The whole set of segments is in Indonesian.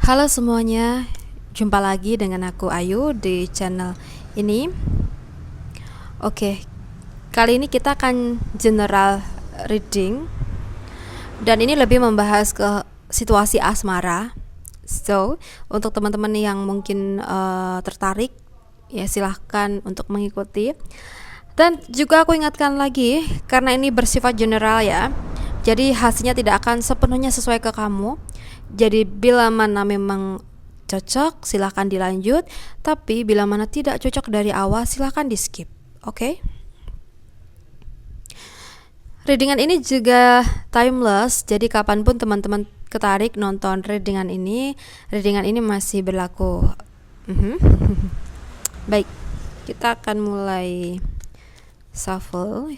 Halo semuanya, jumpa lagi dengan aku Ayu di channel ini. Oke, kali ini kita akan general reading dan ini lebih membahas ke situasi asmara. So, untuk teman-teman yang mungkin tertarik, ya silahkan untuk mengikuti. Dan juga aku ingatkan lagi, karena ini bersifat general ya, jadi hasilnya tidak akan sepenuhnya sesuai ke kamu. Jadi bila mana memang cocok silahkan dilanjut, tapi bila mana tidak cocok dari awal silahkan di skip. Oke? Readingan ini juga timeless, jadi kapanpun teman-teman ketarik nonton readingan ini masih berlaku. Baik, kita akan mulai shuffle.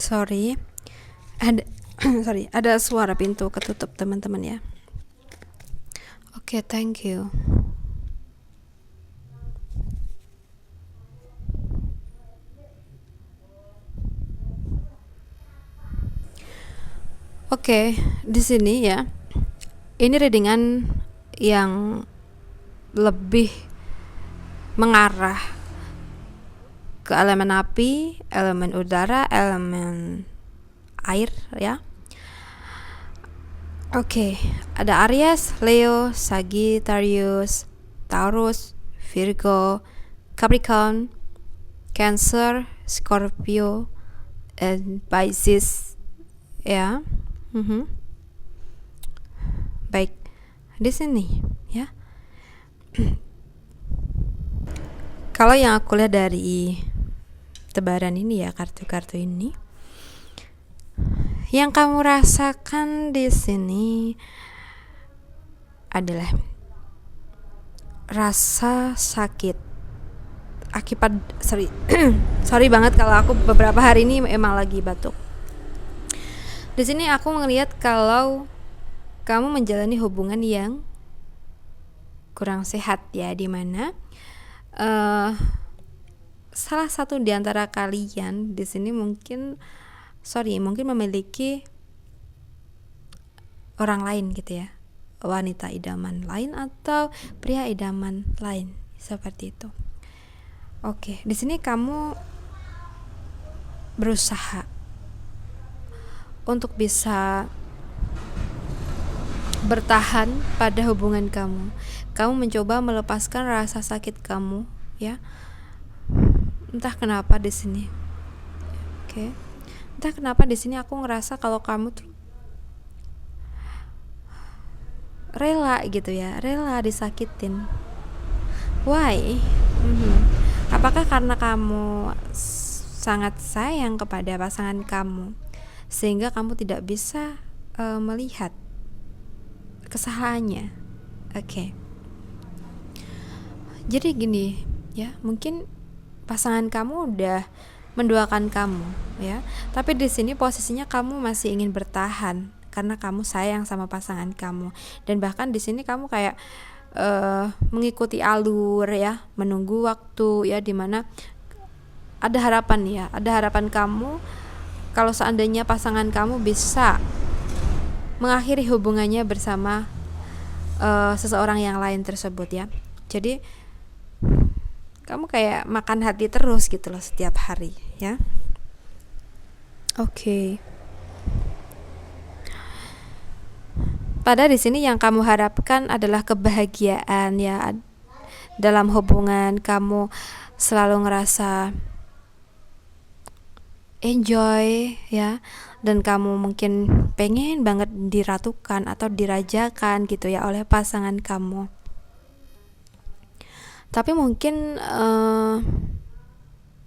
Sorry, ada ada suara pintu ketutup teman-teman ya. Oke, thank you. Oke, di sini ya. Ini readingan yang lebih mengarah ke elemen api, elemen udara, elemen air ya. Oke, ada Aries, Leo, Sagittarius, Taurus, Virgo, Capricorn, Cancer, Scorpio, and Pisces ya. Baik, di sini ya. Kalau yang aku lihat dari tebaran ini ya, kartu-kartu ini, yang kamu rasakan di sini adalah rasa sakit akibat sorry banget kalau aku beberapa hari ini emang lagi batuk. Di sini aku melihat kalau kamu menjalani hubungan yang kurang sehat ya, dimana salah satu di antara kalian di sini mungkin memiliki orang lain gitu ya, wanita idaman lain atau pria idaman lain seperti itu. Oke, di sini kamu berusaha untuk bisa bertahan pada hubungan kamu. Kamu mencoba melepaskan rasa sakit kamu ya. Entah kenapa di sini. Oke. Entah kenapa di sini aku ngerasa kalau kamu tuh rela gitu ya, rela disakitin. Why? Apakah karena kamu sangat sayang kepada pasangan kamu sehingga kamu tidak bisa melihat kesalahannya? Oke. Jadi gini ya, mungkin pasangan kamu udah mendoakan kamu ya, tapi di sini posisinya kamu masih ingin bertahan karena kamu sayang sama pasangan kamu, dan bahkan di sini kamu kayak mengikuti alur ya, menunggu waktu ya, dimana ada harapan kamu kalau seandainya pasangan kamu bisa mengakhiri hubungannya bersama seseorang yang lain tersebut ya. Jadi kamu kayak makan hati terus gitu loh setiap hari ya. Oke. Padahal di sini yang kamu harapkan adalah kebahagiaan ya dalam hubungan. Kamu selalu ngerasa enjoy ya, dan kamu mungkin pengen banget diratukan atau dirajakan gitu ya oleh pasangan kamu. Tapi mungkin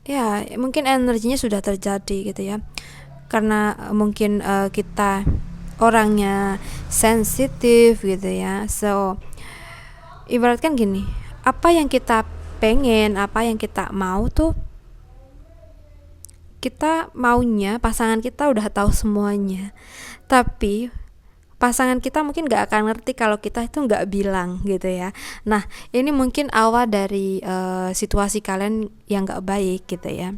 ya mungkin energinya sudah terjadi gitu ya. karena mungkin kita orangnya sensitif gitu ya. So ibaratkan gini, apa yang kita pengen, apa yang kita mau tuh, kita maunya pasangan kita udah tahu semuanya, tapi pasangan kita mungkin gak akan ngerti kalau kita itu gak bilang gitu ya. Nah ini mungkin awal dari situasi kalian yang gak baik gitu ya,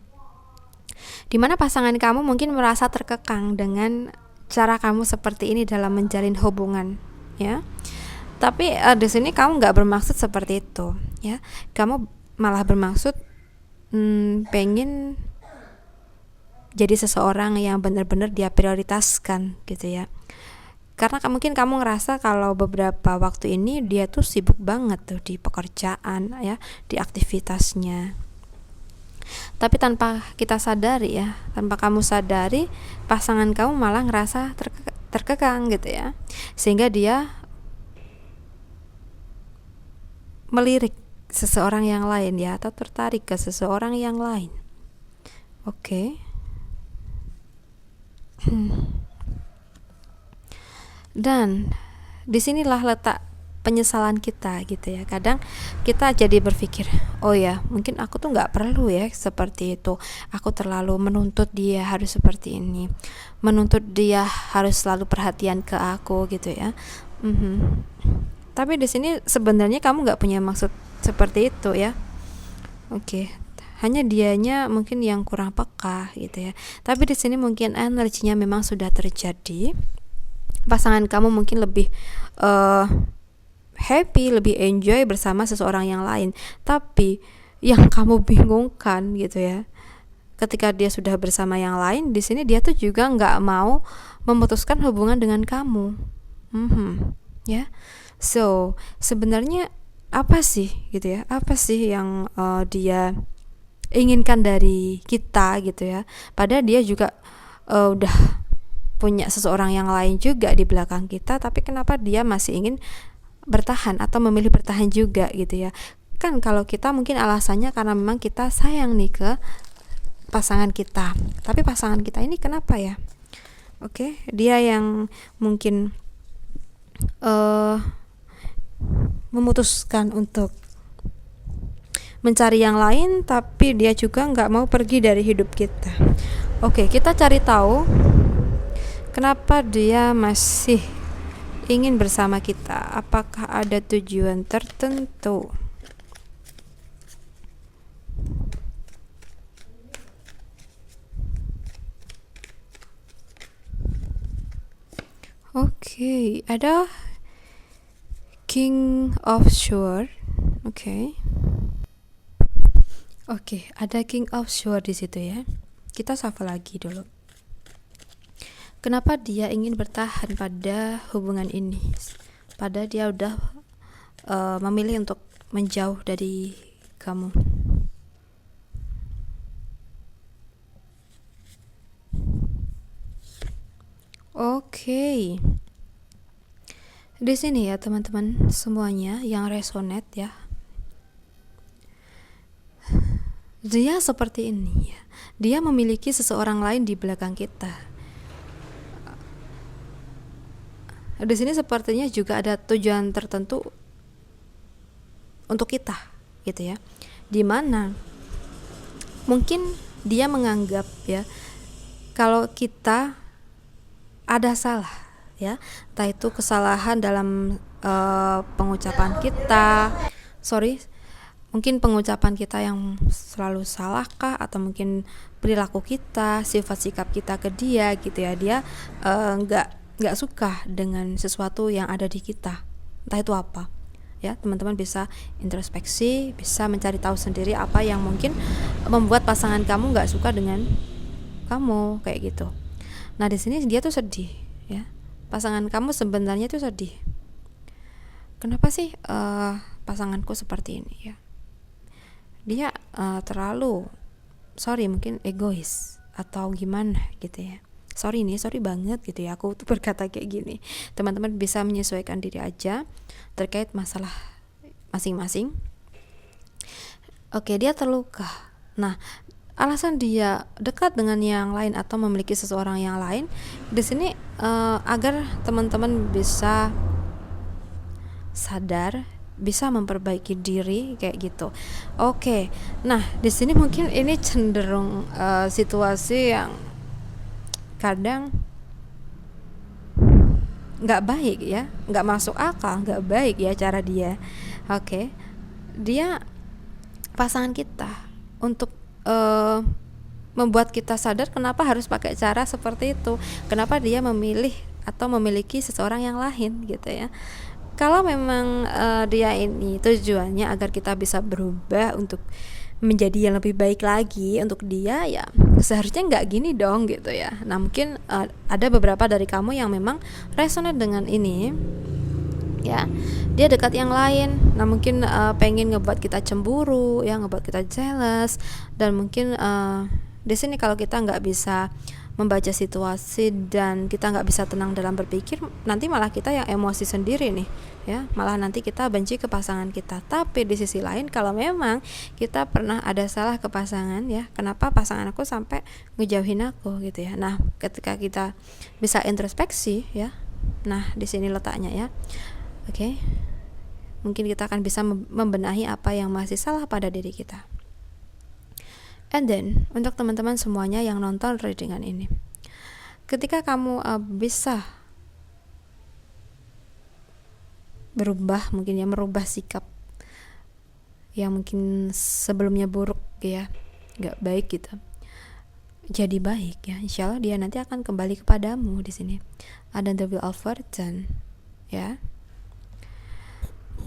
dimana pasangan kamu mungkin merasa terkekang dengan cara kamu seperti ini dalam menjalin hubungan ya. Tapi di sini kamu nggak bermaksud seperti itu ya, kamu malah bermaksud pengen jadi seseorang yang benar-benar dia prioritaskan gitu ya. Karena mungkin kamu ngerasa kalau beberapa waktu ini dia tuh sibuk banget tuh di pekerjaan ya, di aktivitasnya. Tapi tanpa kita sadari ya, tanpa kamu sadari, pasangan kamu malah ngerasa terkekang gitu ya, sehingga dia melirik seseorang yang lain ya, atau tertarik ke seseorang yang lain. Oke. Dan disinilah letak penyesalan kita gitu ya. Kadang kita jadi berpikir, oh ya mungkin aku tuh nggak perlu ya seperti itu, aku terlalu menuntut dia harus seperti ini, menuntut dia harus selalu perhatian ke aku gitu ya. Tapi di sini sebenarnya kamu nggak punya maksud seperti itu ya. Oke. Hanya dianya mungkin yang kurang peka gitu ya. Tapi di sini mungkin energinya memang sudah terjadi. Pasangan kamu mungkin lebih happy, lebih enjoy bersama seseorang yang lain. Tapi yang kamu bingungkan gitu ya, ketika dia sudah bersama yang lain, di sini dia tuh juga nggak mau memutuskan hubungan dengan kamu. Ya. So sebenarnya apa sih gitu ya? Apa sih yang dia inginkan dari kita gitu ya? Padahal dia juga udah punya seseorang yang lain juga di belakang kita, tapi kenapa dia masih ingin bertahan atau memilih bertahan juga gitu ya? Kan kalau kita mungkin alasannya karena memang kita sayang nih ke pasangan kita, tapi pasangan kita ini kenapa ya? Oke, dia yang mungkin memutuskan untuk mencari yang lain, tapi dia juga nggak mau pergi dari hidup kita. Oke, kita cari tahu kenapa dia masih ingin bersama kita. Apakah ada tujuan tertentu? Oke, ada King of Sword. Oke, ada King of Sword di situ ya. Kita shuffle lagi dulu. Kenapa dia ingin bertahan pada hubungan ini? Padahal dia udah memilih untuk menjauh dari kamu. Oke. Di sini ya teman-teman semuanya yang resonate ya. Dia seperti ini ya. Dia memiliki seseorang lain di belakang kita. Di sini sepertinya juga ada tujuan tertentu untuk kita gitu ya. Dimana mungkin dia menganggap ya kalau kita ada salah ya, entah itu kesalahan dalam pengucapan kita, mungkin pengucapan kita yang selalu salahkah, atau mungkin perilaku kita, sifat sikap kita ke dia gitu ya, dia nggak suka dengan sesuatu yang ada di kita, entah itu apa ya. Teman-teman bisa introspeksi, bisa mencari tahu sendiri apa yang mungkin membuat pasangan kamu nggak suka dengan kamu kayak gitu. Nah di sini dia tuh sedih ya, pasangan kamu sebenarnya tuh sedih. Kenapa sih pasanganku seperti ini ya? Dia terlalu mungkin egois atau gimana gitu ya. Sorry banget gitu ya, aku tuh berkata kayak gini. Teman-teman bisa menyesuaikan diri aja terkait masalah masing-masing. Oke, dia terluka. Nah alasan dia dekat dengan yang lain atau memiliki seseorang yang lain di sini agar teman-teman bisa sadar, bisa memperbaiki diri kayak gitu. Oke. Nah, di sini mungkin ini cenderung situasi yang kadang nggak baik ya, nggak masuk akal, nggak baik ya cara dia. Oke. Dia pasangan kita untuk membuat kita sadar kenapa harus pakai cara seperti itu, kenapa dia memilih atau memiliki seseorang yang lain gitu ya. Kalau memang dia ini tujuannya agar kita bisa berubah untuk menjadi yang lebih baik lagi untuk dia, ya seharusnya nggak gini dong gitu ya. Nah mungkin ada beberapa dari kamu yang memang resonate dengan ini ya, dia dekat yang lain. Nah mungkin pengen ngebuat kita cemburu ya, ngebuat kita jealous, dan mungkin di sini kalau kita nggak bisa membaca situasi dan kita nggak bisa tenang dalam berpikir, nanti malah kita yang emosi sendiri nih ya, malah nanti kita benci ke pasangan kita. Tapi di sisi lain kalau memang kita pernah ada salah ke pasangan ya, kenapa pasangan aku sampai ngejauhin aku gitu ya. Nah ketika kita bisa introspeksi ya, nah di sini letaknya ya. Oke. Mungkin kita akan bisa membenahi apa yang masih salah pada diri kita. And then, untuk teman-teman semuanya yang nonton readingan ini, ketika kamu bisa berubah, mungkin ya merubah sikap yang mungkin sebelumnya buruk ya, nggak baik gitu, jadi baik ya, insya Allah dia nanti akan kembali kepadamu. Di sini ada the wheel of fortune ya.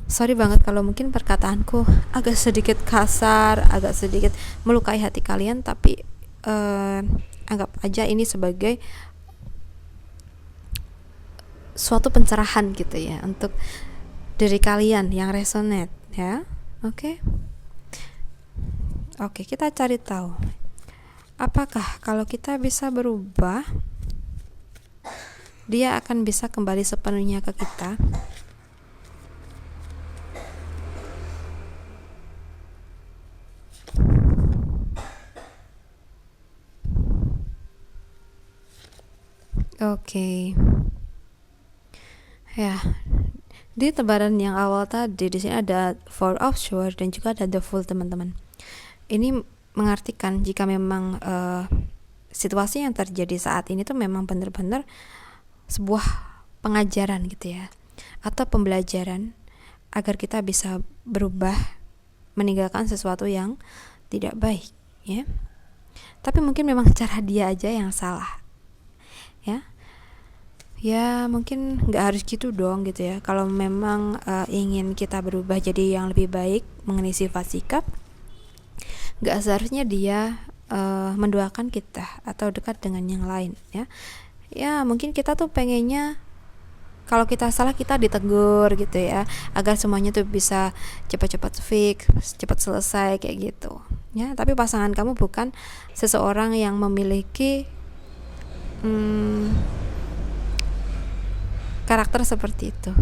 Sorry banget kalau mungkin perkataanku agak sedikit kasar, agak sedikit melukai hati kalian, tapi anggap aja ini sebagai suatu pencerahan gitu ya untuk diri kalian yang resonate ya. Oke, kita cari tahu apakah kalau kita bisa berubah, dia akan bisa kembali sepenuhnya ke kita. Oke. Ya. Di tebaran yang awal tadi di sini ada Four of Swords dan juga ada the Fool, teman-teman. Ini mengartikan jika memang situasi yang terjadi saat ini tuh memang benar-benar sebuah pengajaran gitu ya, atau pembelajaran agar kita bisa berubah, meninggalkan sesuatu yang tidak baik ya. Tapi mungkin memang cara dia aja yang salah ya mungkin nggak harus gitu dong gitu ya. Kalau memang ingin kita berubah jadi yang lebih baik mengenai sifat sikap, nggak seharusnya dia mendoakan kita atau dekat dengan yang lain ya mungkin kita tuh pengennya kalau kita salah kita ditegur gitu ya, agar semuanya tuh bisa cepat-cepat fix, cepat selesai kayak gitu ya. Tapi pasangan kamu bukan seseorang yang memiliki karakter seperti itu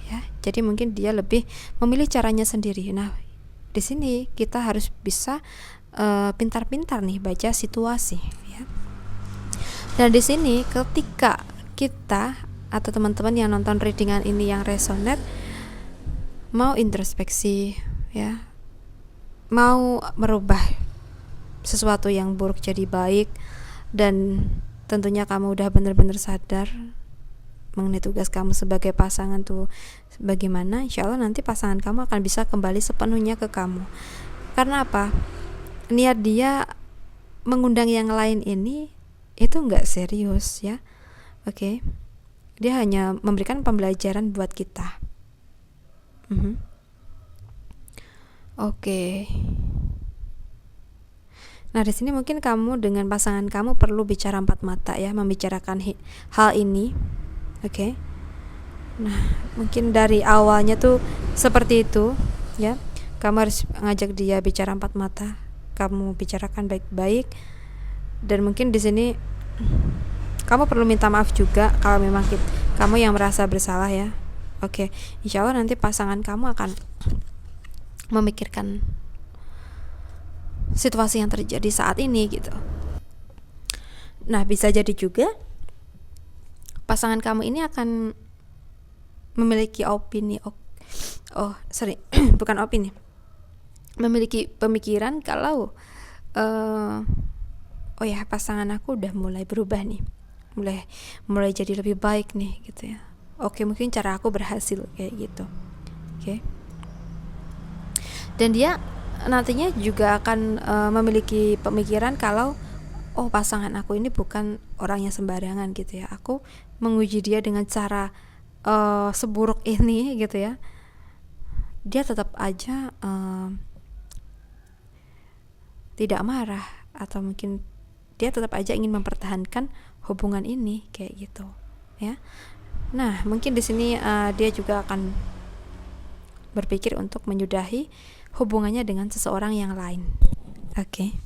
ya. Jadi mungkin dia lebih memilih caranya sendiri. Nah, di sini kita harus bisa pintar-pintar nih baca situasi ya. Dan di sini ketika kita atau teman-teman yang nonton readingan ini yang resonate mau introspeksi ya, mau merubah sesuatu yang buruk jadi baik, dan tentunya kamu udah benar-benar sadar mengenai tugas kamu sebagai pasangan tuh bagaimana, insya Allah nanti pasangan kamu akan bisa kembali sepenuhnya ke kamu. Karena apa? Niat dia mengundang yang lain ini itu nggak serius ya. Oke. Dia hanya memberikan pembelajaran buat kita. Oke. Nah di sini mungkin kamu dengan pasangan kamu perlu bicara empat mata ya, membicarakan hal ini. Oke. Nah, mungkin dari awalnya tuh seperti itu ya. Kamu harus ngajak dia bicara empat mata. Kamu bicarakan baik-baik. Dan mungkin di sini kamu perlu minta maaf juga kalau memang kamu yang merasa bersalah ya. Oke. Insya Allah nanti pasangan kamu akan memikirkan situasi yang terjadi saat ini gitu. Nah, bisa jadi juga pasangan kamu ini akan memiliki opini bukan opini, memiliki pemikiran kalau pasangan aku udah mulai berubah nih, mulai jadi lebih baik nih gitu ya. Oke, mungkin cara aku berhasil kayak gitu. Oke. Dan dia nantinya juga akan memiliki pemikiran kalau pasangan aku ini bukan orang yang sembarangan gitu ya. Aku menguji dia dengan cara seburuk ini gitu ya. Dia tetap aja tidak marah, atau mungkin dia tetap aja ingin mempertahankan hubungan ini kayak gitu ya. Nah, mungkin di sini dia juga akan berpikir untuk menyudahi hubungannya dengan seseorang yang lain. Oke.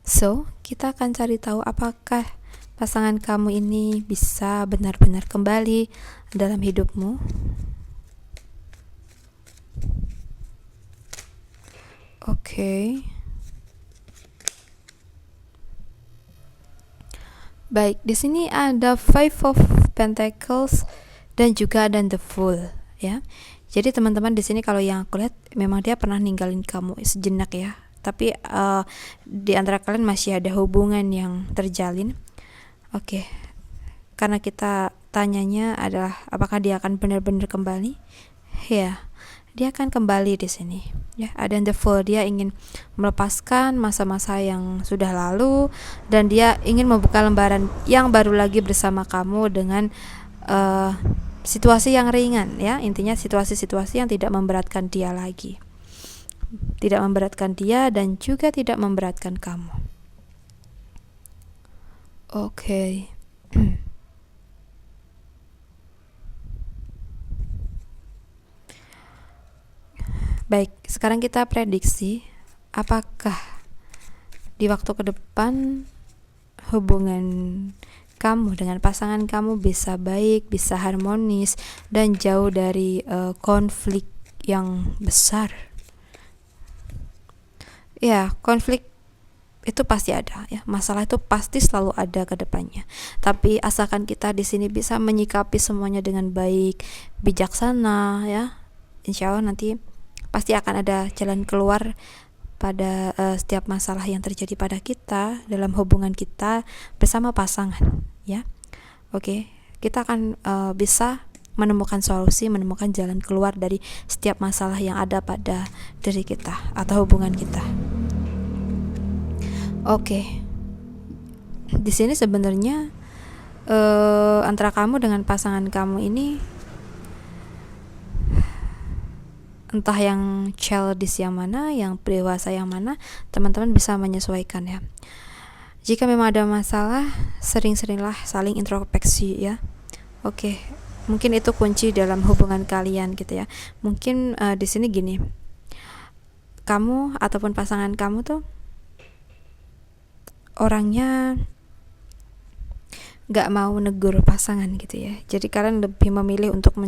So, kita akan cari tahu apakah pasangan kamu ini bisa benar-benar kembali dalam hidupmu. Oke. Baik, di sini ada Five of Pentacles dan juga ada The Fool ya. Jadi teman-teman di sini kalau yang aku lihat memang dia pernah ninggalin kamu sejenak ya. Tapi di antara kalian masih ada hubungan yang terjalin. Oke. Karena kita tanyanya adalah apakah dia akan benar-benar kembali? Ya, dia akan kembali di sini. Ya, ada The Fool, dia ingin melepaskan masa-masa yang sudah lalu dan dia ingin membuka lembaran yang baru lagi bersama kamu dengan situasi yang ringan ya. Intinya situasi-situasi yang tidak memberatkan dia lagi. Tidak memberatkan dia dan juga tidak memberatkan kamu. Oke. Baik, sekarang kita prediksi apakah di waktu ke depan hubungan kamu dengan pasangan kamu bisa baik, bisa harmonis dan jauh dari konflik yang besar. Ya, konflik itu pasti ada ya. Masalah itu pasti selalu ada ke depannya. Tapi asalkan kita di sini bisa menyikapi semuanya dengan baik, bijaksana ya. Insya Allah nanti pasti akan ada jalan keluar pada setiap masalah yang terjadi pada kita dalam hubungan kita bersama pasangan ya. Oke, kita akan bisa menemukan solusi, menemukan jalan keluar dari setiap masalah yang ada pada diri kita atau hubungan kita. Oke. Di sini sebenarnya antara kamu dengan pasangan kamu ini entah yang childish yang mana, yang dewasa yang mana, teman-teman bisa menyesuaikan ya. Jika memang ada masalah, sering-seringlah saling introspeksi ya. Oke, mungkin itu kunci dalam hubungan kalian gitu ya. Mungkin di sini gini, kamu ataupun pasangan kamu tuh orangnya gak mau negur pasangan gitu ya. Jadi kalian lebih memilih untuk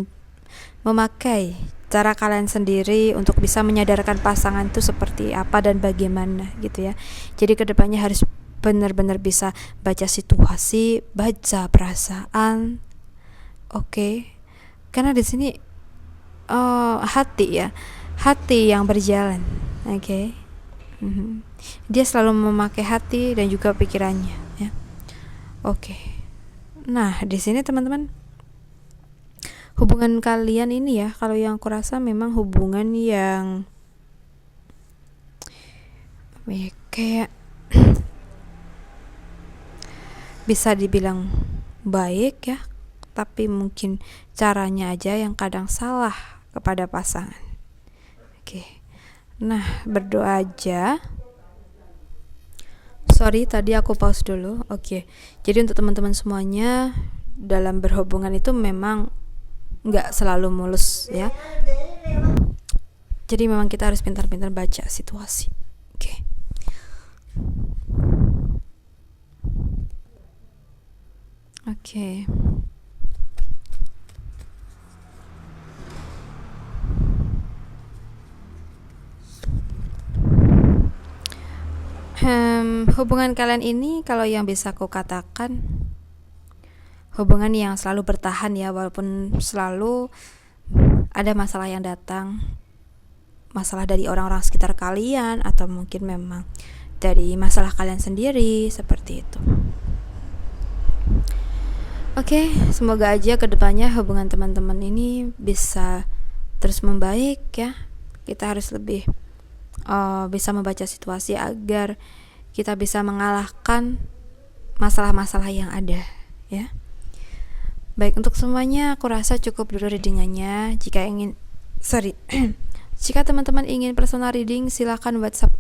memakai cara kalian sendiri untuk bisa menyadarkan pasangan itu seperti apa dan bagaimana gitu ya. Jadi kedepannya harus benar-benar bisa baca situasi, baca perasaan. Oke. Karena di sini hati ya, hati yang berjalan. Oke. Dia selalu memakai hati dan juga pikirannya ya. Oke. Nah, di sini teman-teman, hubungan kalian ini ya, kalau yang aku rasa memang hubungan yang kayak bisa dibilang baik ya, tapi mungkin caranya aja yang kadang salah kepada pasangan. Oke. Nah, berdoa aja. Sorry, tadi aku pause dulu. Oke. Jadi untuk teman-teman semuanya, dalam berhubungan itu memang nggak selalu mulus ya. Jadi memang kita harus pintar-pintar baca situasi. Oke. Oke. hubungan kalian ini kalau yang bisa aku katakan hubungan yang selalu bertahan ya, walaupun selalu ada masalah yang datang, masalah dari orang-orang sekitar kalian atau mungkin memang dari masalah kalian sendiri, seperti itu. Oke, semoga aja kedepannya hubungan teman-teman ini bisa terus membaik ya. Kita harus lebih bisa membaca situasi agar kita bisa mengalahkan masalah-masalah yang ada ya. Baik, untuk semuanya aku rasa cukup dulu readingannya. Jika teman-teman ingin personal reading, silakan WhatsApp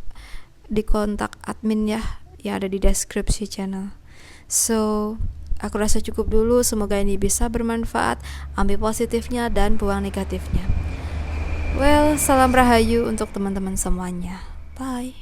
di kontak admin ya, yang ada di deskripsi channel. So, aku rasa cukup dulu. Semoga ini bisa bermanfaat. Ambil positifnya dan buang negatifnya. Well, salam rahayu untuk teman-teman semuanya. Bye.